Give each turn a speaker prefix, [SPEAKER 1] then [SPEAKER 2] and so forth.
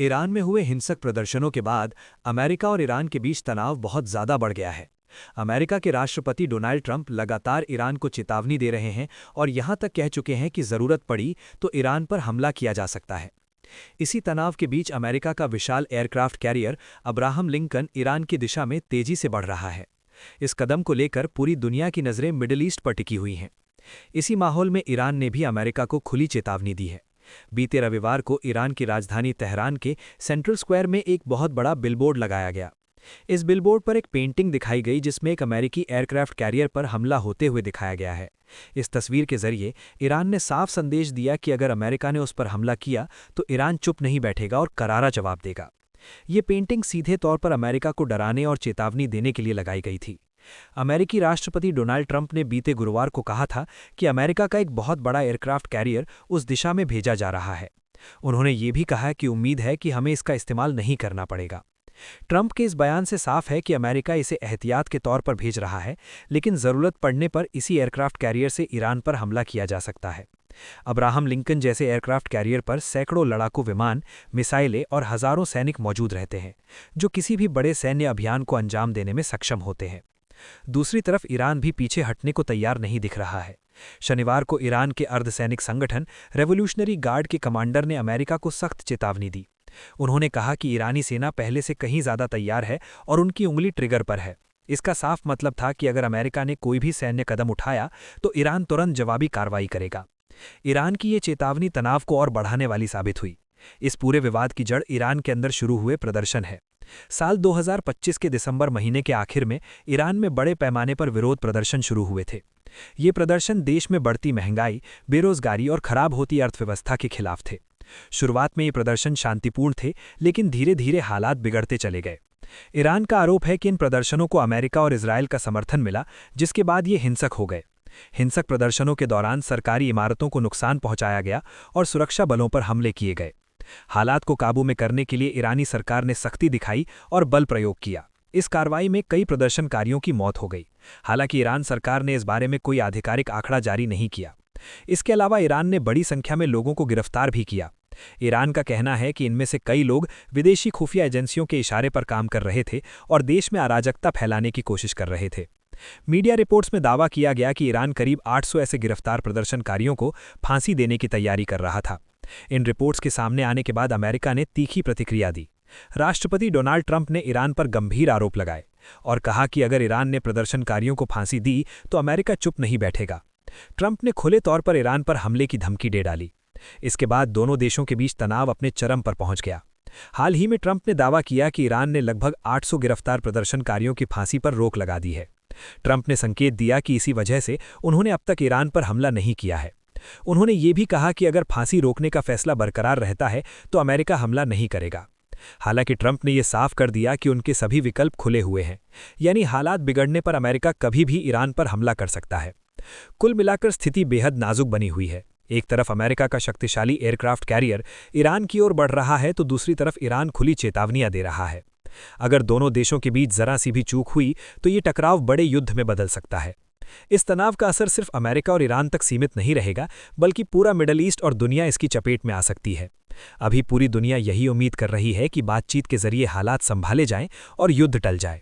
[SPEAKER 1] Iran में हुए हिंसक प्रदर्शनों के बाद अमेरिका और ईरान के बीच तनाव बहुत ज़्यादा बढ़ गया है। अमेरिका के राष्ट्रपति डोनाल्ड ट्रंप लगातार ईरान को चेतावनी दे रहे हैं और यहां तक कह चुके हैं कि ज़रूरत पड़ी तो ईरान पर हमला किया जा सकता है। इसी तनाव के बीच अमेरिका का विशाल aircraft carrier Abraham Lincoln Iran की दिशा में तेजी से बढ़ रहा है। इस कदम को लेकर पूरी दुनिया की नज़रें मिडिल ईस्ट पर टिकी हुई हैं। इसी माहौल में ईरान ने भी अमेरिका को खुली चेतावनी दी है। बीते रविवार को ईरान की राजधानी तेहरान के सेंट्रल स्क्वायर में एक बहुत बड़ा बिलबोर्ड लगाया गया। इस बिलबोर्ड पर एक पेंटिंग दिखाई गई जिसमें एक अमेरिकी एयरक्राफ्ट कैरियर पर हमला होते हुए दिखाया गया है। इस तस्वीर के जरिए ईरान ने साफ संदेश दिया कि अगर अमेरिका ने उस पर हमला किया तो ईरान चुप नहीं बैठेगा और करारा जवाब देगा। ये पेंटिंग सीधे तौर पर अमेरिका को डराने और चेतावनी देने के लिए लगाई गई थी। अमेरिकी राष्ट्रपति डोनाल्ड ट्रंप ने बीते गुरुवार को कहा था कि अमेरिका का एक बहुत बड़ा एयरक्राफ्ट कैरियर उस दिशा में भेजा जा रहा है। उन्होंने ये भी कहा कि उम्मीद है कि हमें इसका इस्तेमाल नहीं करना पड़ेगा। ट्रंप के इस बयान से साफ है कि अमेरिका इसे एहतियात के तौर पर भेज रहा है, लेकिन ज़रूरत पड़ने पर इसी एयरक्राफ्ट कैरियर से ईरान पर हमला किया जा सकता है। अब्राहम लिंकन जैसे एयरक्राफ्ट कैरियर पर सैकड़ों लड़ाकू विमान, मिसाइलें और हज़ारों सैनिक मौजूद रहते हैं, जो किसी भी बड़े सैन्य अभियान को अंजाम देने में सक्षम होते हैं। दूसरी तरफ ईरान भी पीछे हटने को तैयार नहीं दिख रहा है। शनिवार को ईरान के अर्धसैनिक संगठन रेवोल्यूशनरी गार्ड के कमांडर ने अमेरिका को सख्त चेतावनी दी। उन्होंने कहा कि ईरानी सेना पहले से कहीं ज़्यादा तैयार है और उनकी उंगली ट्रिगर पर है। इसका साफ मतलब था कि अगर अमेरिका ने कोई भी सैन्य कदम उठाया तो ईरान तुरंत जवाबी कार्रवाई करेगा। ईरान की ये चेतावनी तनाव को और बढ़ाने वाली साबित हुई। इस पूरे विवाद की जड़ ईरान के अंदर शुरू हुए प्रदर्शन है। साल 2025 के दिसंबर महीने के आखिर में ईरान में बड़े पैमाने पर विरोध प्रदर्शन शुरू हुए थे। ये प्रदर्शन देश में बढ़ती महंगाई, बेरोजगारी और खराब होती अर्थव्यवस्था के खिलाफ थे। शुरुआत में ये प्रदर्शन शांतिपूर्ण थे, लेकिन धीरे धीरे हालात बिगड़ते चले गए। ईरान का आरोप है कि इन प्रदर्शनों को अमेरिका और इजरायल का समर्थन मिला, जिसके बाद ये हिंसक हो गए। हिंसक प्रदर्शनों के दौरान सरकारी इमारतों को नुकसान पहुंचाया गया और सुरक्षा बलों पर हमले किए गए। हालात को काबू में करने के लिए ईरानी सरकार ने सख्ती दिखाई और बल प्रयोग किया। इस कार्रवाई में कई प्रदर्शनकारियों की मौत हो गई। हालांकि ईरान सरकार ने इस बारे में कोई आधिकारिक आंकड़ा जारी नहीं किया। इसके अलावा ईरान ने बड़ी संख्या में लोगों को गिरफ्तार भी किया। ईरान का कहना है कि इनमें से कई लोग विदेशी खुफिया एजेंसियों के इशारे पर काम कर रहे थे और देश में अराजकता फैलाने की कोशिश कर रहे थे। मीडिया रिपोर्ट्स में दावा किया गया कि ईरान करीब 800 ऐसे गिरफ्तार प्रदर्शनकारियों को फांसी देने की तैयारी कर रहा था। इन रिपोर्ट्स के सामने आने के बाद अमेरिका ने तीखी प्रतिक्रिया दी। राष्ट्रपति डोनाल्ड ट्रंप ने ईरान पर गंभीर आरोप लगाए और कहा कि अगर ईरान ने प्रदर्शनकारियों को फांसी दी तो अमेरिका चुप नहीं बैठेगा। ट्रंप ने खुले तौर पर ईरान पर हमले की धमकी दे डाली। इसके बाद दोनों देशों के बीच तनाव अपने चरम पर पहुंच गया। हाल ही में ट्रंप ने दावा किया कि ईरान ने लगभग 800 गिरफ्तार प्रदर्शनकारियों की फांसी पर रोक लगा दी है। ट्रंप ने संकेत दिया कि इसी वजह से उन्होंने अब तक ईरान पर हमला नहीं किया है। उन्होंने ये भी कहा कि अगर फांसी रोकने का फैसला बरकरार रहता है तो अमेरिका हमला नहीं करेगा। हालांकि ट्रंप ने यह साफ कर दिया कि उनके सभी विकल्प खुले हुए हैं, यानी हालात बिगड़ने पर अमेरिका कभी भी ईरान पर हमला कर सकता है। कुल मिलाकर स्थिति बेहद नाजुक बनी हुई है। एक तरफ अमेरिका का शक्तिशाली एयरक्राफ्ट कैरियर ईरान की ओर बढ़ रहा है तो दूसरी तरफ ईरान खुली चेतावनियां दे रहा है। अगर दोनों देशों के बीच जरा सी भी चूक हुई तो ये टकराव बड़े युद्ध में बदल सकता है। इस तनाव का असर सिर्फ अमेरिका और ईरान तक सीमित नहीं रहेगा, बल्कि पूरा मिडल ईस्ट और दुनिया इसकी चपेट में आ सकती है। अभी पूरी दुनिया यही उम्मीद कर रही है कि बातचीत के जरिए हालात संभाले जाएं और युद्ध टल जाए।